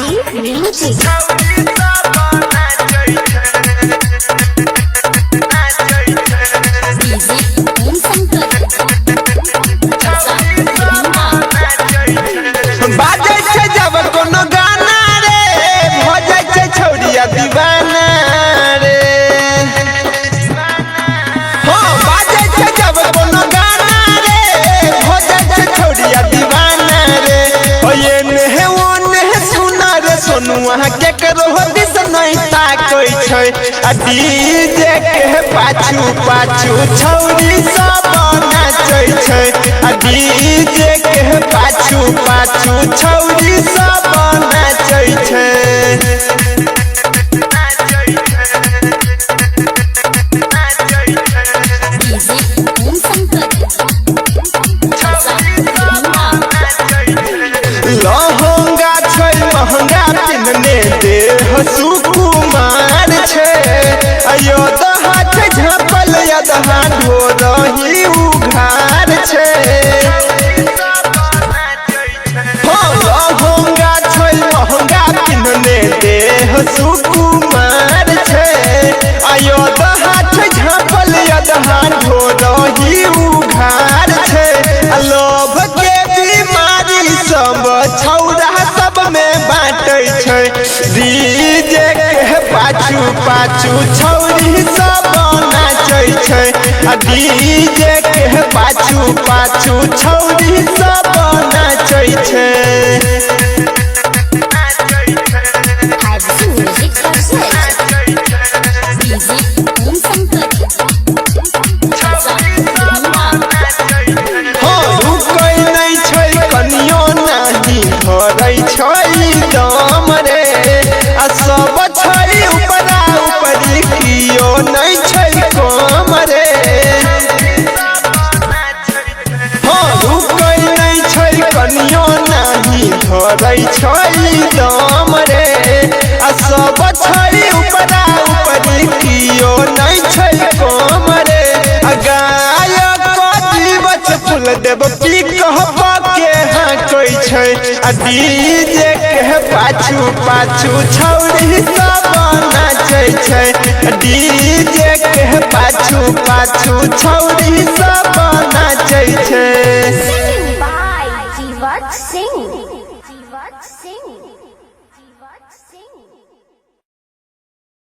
Music. बाजे छे जब कोनो गाना रे हो जाय छे छौरिया दीवाना रे। हो बाजे छे जब कोनो गाना रे हो जाय छे छौरिया दीवाना रे। ओ ये ने वो ने सुना रे सोनुआ के करो दिस नहीं ताकै छै आ डीजे के पाछू पाछू छौरी सब नाचै छै आ डीजे के पाछू पाछू छौरी सब नाचै छै। लहंगा छै महंगा पिन्हने देह सुकुमार छै अयो दहात झपल यदहा ढोरही उघार छै। हो लहंगा छै महंगा पिन्हने देह सुकुमार छै अयो दहात झपल यदहा ढोरही उघार छै। लोभ के बीमारी सब छौरा सब में बाँटै छै डीजे के पाछू पाछू छौरी सब नाचै छै आ डीजे के पाछू पाछू छौरी सब नाचै छै। धरै छै दम रे आ सब छै उपरा उपरी कियो नहीं छै कम रे। हो रुकै नहीं छै कनियो नहीं धरै छै दम रे आ सब छै उपरा उपरी कियो नहीं छै कम रे। आ गायक दिवस फूल देव की कहब के हाँकै छै आ डीजे के पाछू पाछू छौरी सब नाचै छै डीजे के पाछू पाछू छौरी सब